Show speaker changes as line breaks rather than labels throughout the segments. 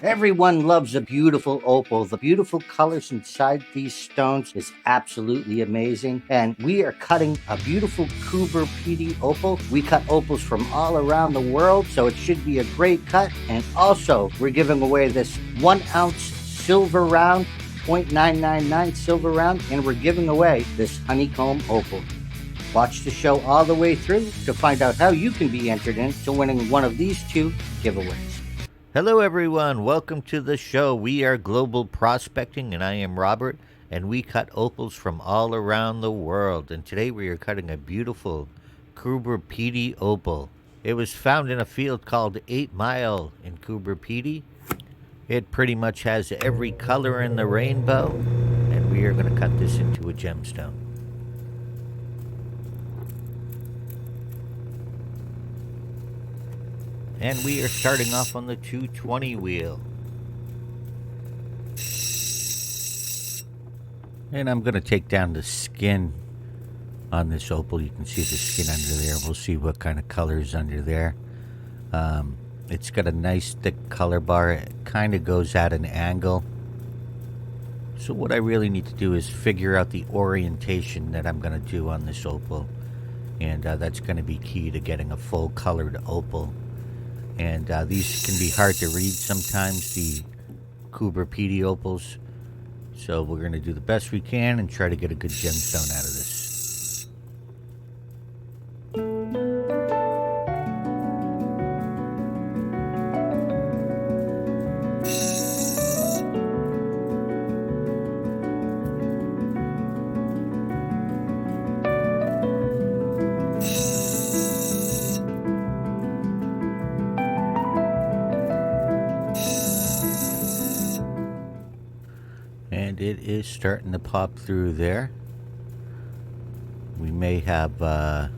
Everyone loves a beautiful opal. The beautiful colors inside these stones is absolutely amazing. And we are cutting a beautiful Cooper PD opal. We cut opals from all around the world, so it should be a great cut. And also, we're giving away this 1 ounce silver round, 0.999 silver round, and we're giving away this honeycomb opal. Watch the show all the way through to find out how you can be entered into winning one of these two giveaways. Hello, everyone. Welcome to the show. We are Global Prospecting, and I am Robert, and we cut opals from all around the world. And today we are cutting a beautiful Cooper PD opal. It was found in a field called 8 Mile in Cooper PD. It pretty much has every color in the rainbow, and we are going to cut this into a gemstone. And we are starting off on the 220 wheel. And I'm going to take down the skin on this opal. You can see the skin under there. We'll see what kind of color is under there. It's got a nice thick color bar. It kind of goes at an angle. So what I really need to do is figure out the orientation that I'm going to do on this opal. And that's going to be key to getting a full colored opal. And these can be hard to read sometimes, the Cooper PD opals. So we're going to do the best we can and try to get a good gemstone out of this. And it is starting to pop through there. We may have some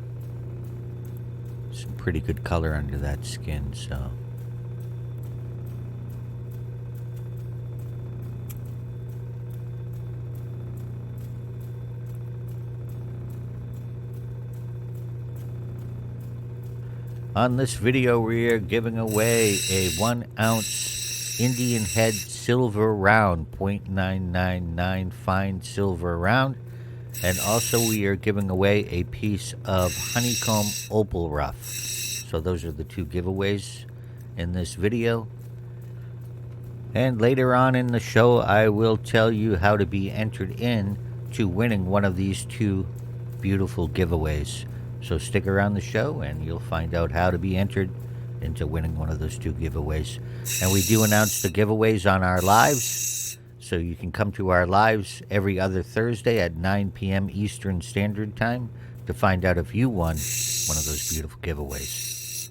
pretty good color under that skin, so. On this video, we are giving away a 1 ounce Indian head silver round, 0.999 fine silver round. And also we are giving away a piece of honeycomb opal rough. So those are the two giveaways in this video. And later on in the show, I will tell you how to be entered in to winning one of these two beautiful giveaways. So stick around the show and you'll find out how to be entered into winning one of those two giveaways. And we do announce the giveaways on our lives, so you can come to our lives every other Thursday at 9 p.m. Eastern Standard Time to find out if you won one of those beautiful giveaways.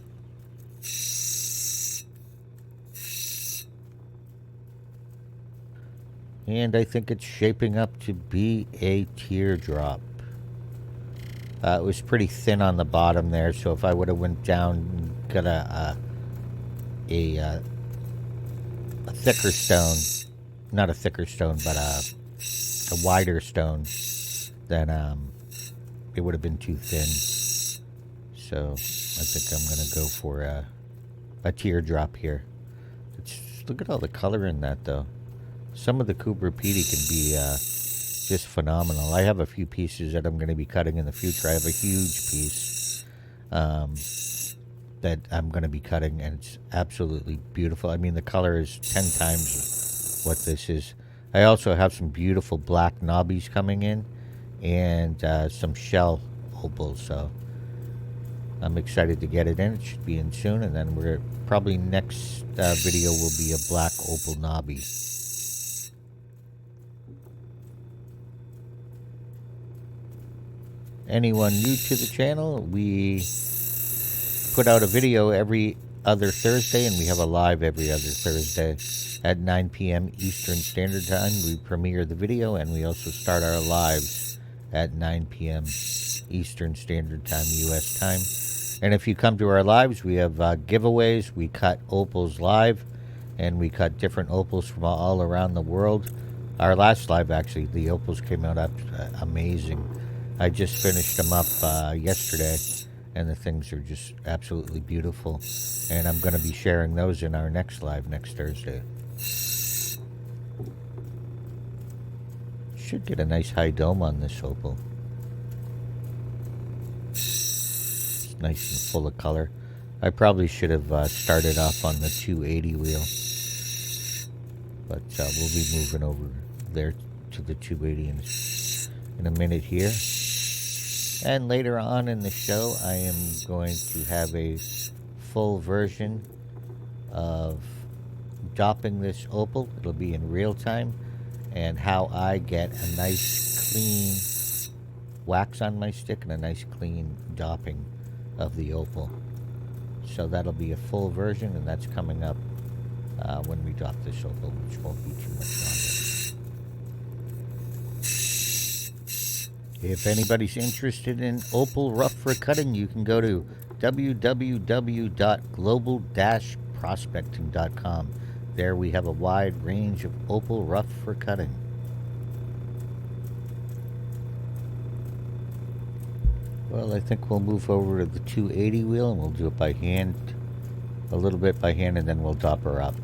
And I think it's shaping up to be a teardrop. It was pretty thin on the bottom there, so if I would have went down and got a thicker stone, not a thicker stone, but a wider stone, then it would have been too thin. So I think I'm going to go for a teardrop here. Look at all the color in that, though. Some of the Cooper PD can be just phenomenal. I have a few pieces that I'm going to be cutting in the future. I have a huge piece that I'm going to be cutting, and it's absolutely beautiful. I mean, the color is 10 times what this is. I also have some beautiful black knobbies coming in, and some shell opals, so I'm excited to get it in. It should be in soon, and then we're probably next video will be a black opal knobby. Anyone new to the channel, we put out a video every other Thursday, and we have a live every other Thursday at 9 p.m. Eastern Standard Time. We premiere the video, and we also start our lives at 9 p.m. Eastern Standard Time, U.S. time. And if you come to our lives, we have giveaways. We cut opals live, and we cut different opals from all around the world. Our last live, actually, the opals came out amazing. I just finished them up yesterday, and the things are just absolutely beautiful. And I'm going to be sharing those in our next live next Thursday. Should get a nice high dome on this opal. Nice and full of color. I probably should have started off on the 280 wheel, but we'll be moving over there to the 280 in a minute here. And later on in the show, I am going to have a full version of dapping this opal. It'll be in real time, and how I get a nice clean wax on my stick and a nice clean dapping of the opal. So that'll be a full version, and that's coming up when we drop this opal, which won't be too much longer. If anybody's interested in opal rough for cutting, you can go to www.global-prospecting.com. There we have a wide range of opal rough for cutting. Well, I think we'll move over to the 280 wheel and we'll do it by hand, a little bit by hand, and then we'll dop her up.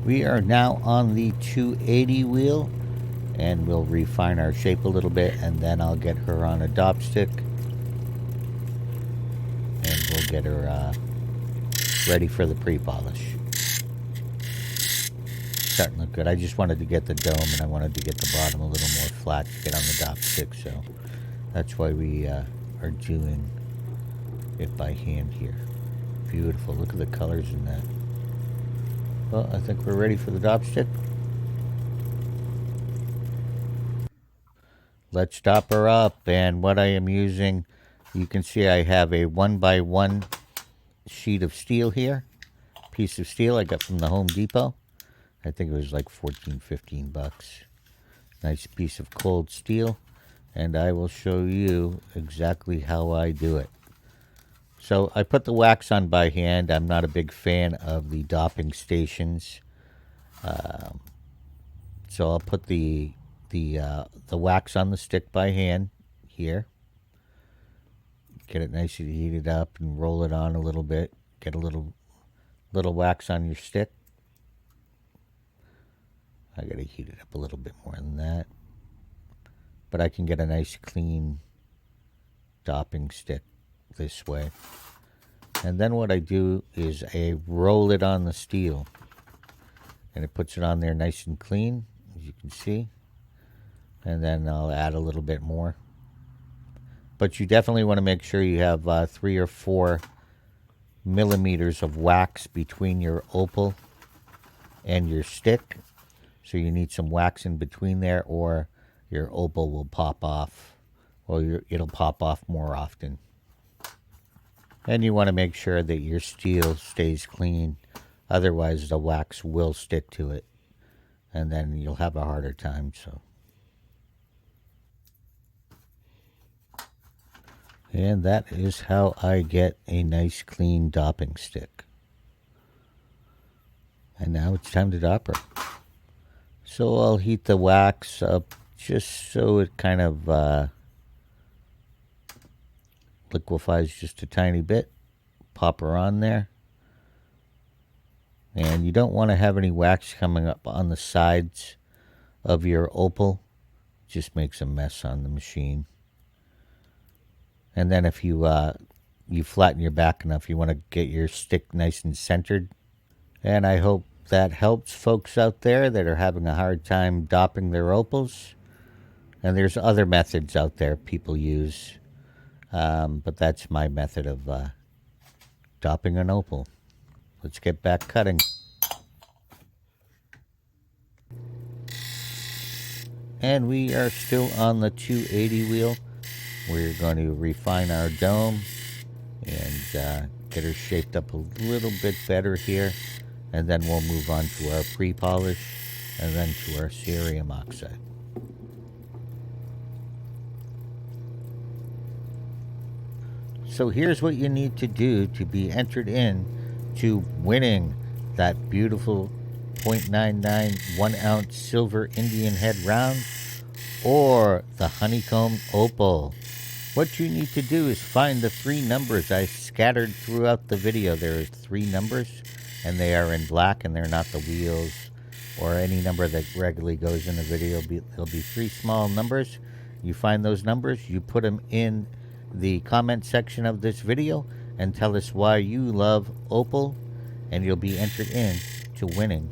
We are now on the 280 wheel, and we'll refine our shape a little bit, and then I'll get her on a dop stick, and we'll get her ready for the pre-polish. Starting to look good. I just wanted to get the dome, and I wanted to get the bottom a little more flat to get on the dop stick, so that's why we are doing it by hand here. Beautiful. Look at the colors in that. Well, I think we're ready for the dop stick. Let's dop her up, and what I am using, you can see I have a 1x1 sheet of steel here. Piece of steel I got from the Home Depot. I think it was like 14, 15 bucks. Nice piece of cold steel, and I will show you exactly how I do it. So I put the wax on by hand. I'm not a big fan of the dapping stations, so I'll put the wax on the stick by hand here. Get it nice and heated up and roll it on a little bit. Get a little wax on your stick. I gotta heat it up a little bit more than that, but I can get a nice clean dapping stick this way. And then what I do is I roll it on the steel, and it puts it on there nice and clean, as you can see. And then I'll add a little bit more, but you definitely want to make sure you have 3 or 4 millimeters of wax between your opal and your stick. So you need some wax in between there, or your opal will pop off, or it'll pop off more often. And you want to make sure that your steel stays clean, otherwise the wax will stick to it, and then you'll have a harder time. So, and that is how I get a nice clean dapping stick. And now it's time to dop her. So I'll heat the wax up just so it kind of liquefies just a tiny bit. Pop her on there. And you don't want to have any wax coming up on the sides of your opal. It just makes a mess on the machine. And then if you flatten your back enough, you want to get your stick nice and centered. And I hope that helps folks out there that are having a hard time dapping their opals. And there's other methods out there people use, but that's my method of dapping an opal. Let's get back cutting. And we are still on the 280 wheel. We're going to refine our dome and get her shaped up a little bit better here. And then we'll move on to our pre-polish and then to our cerium oxide. So here's what you need to do to be entered in to winning that beautiful 0.99 1 ounce silver Indian head round or the honeycomb opal. What you need to do is find the 3 numbers I scattered throughout the video. There are 3 numbers.
and they are in black, and they're not the wheels or any number that regularly goes in the video. There'll be three small numbers. You find those numbers, you put them in the comment section of this video, and tell us why you love Opal, and you'll be entered in to winning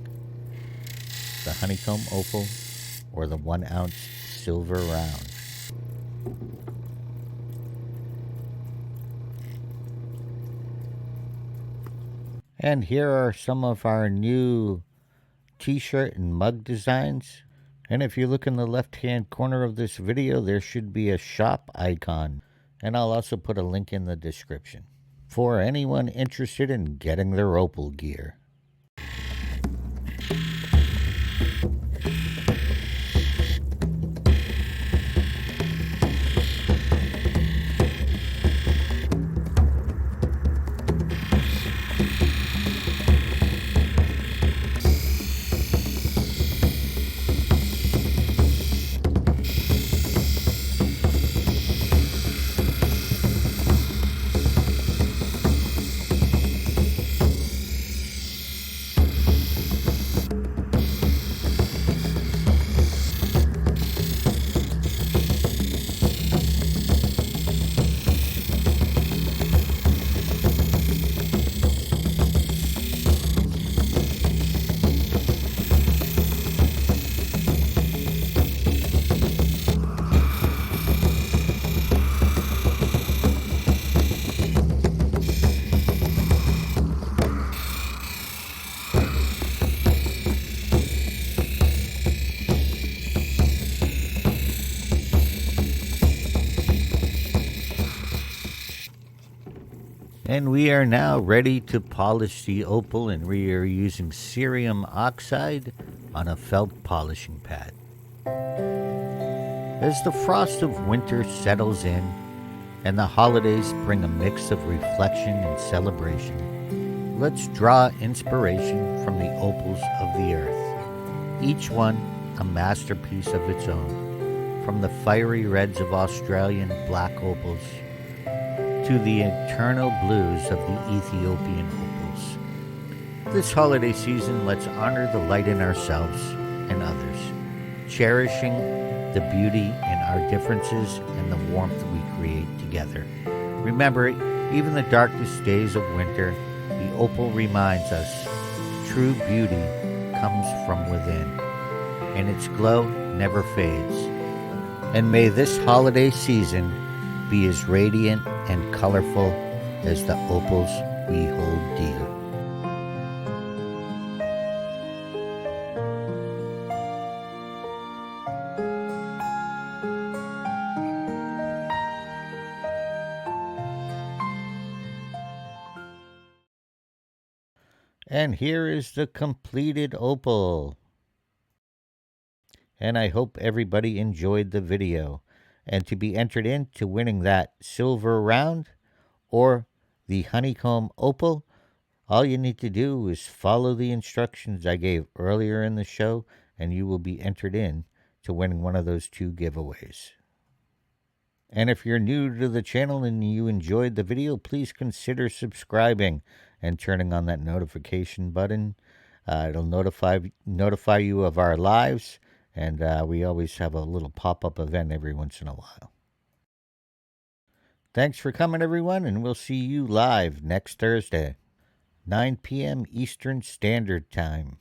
the honeycomb opal or the 1 ounce silver round. And here are some of our new t-shirt and mug designs. And if you look in the left hand corner of this video, there should be a shop icon. And I'll also put a link in the description for anyone interested in getting their Opal gear. And we are now ready to polish the opal, and we are using cerium oxide on a felt polishing pad. As the frost of winter settles in and the holidays bring a mix of reflection and celebration, let's draw inspiration from the opals of the earth, each one a masterpiece of its own, from the fiery reds of Australian black opals to the eternal blues of the Ethiopian opals. This holiday season, let's honor the light in ourselves and others, cherishing the beauty in our differences and the warmth we create together. Remember, even the darkest days of winter, the opal reminds us true beauty comes from within, and its glow never fades. And may this holiday season be as radiant and colorful as the opals we hold dear. And here is the completed opal. And I hope everybody enjoyed the video. And to be entered into winning that silver round or the honeycomb opal, all you need to do is follow the instructions I gave earlier in the show, and you will be entered in to winning one of those two giveaways. And if you're new to the channel and you enjoyed the video, please consider subscribing and turning on that notification button. It'll notify you of our lives, and we always have a little pop-up event every once in a while. Thanks for coming, everyone, and we'll see you live next Thursday, 9 p.m. Eastern Standard Time.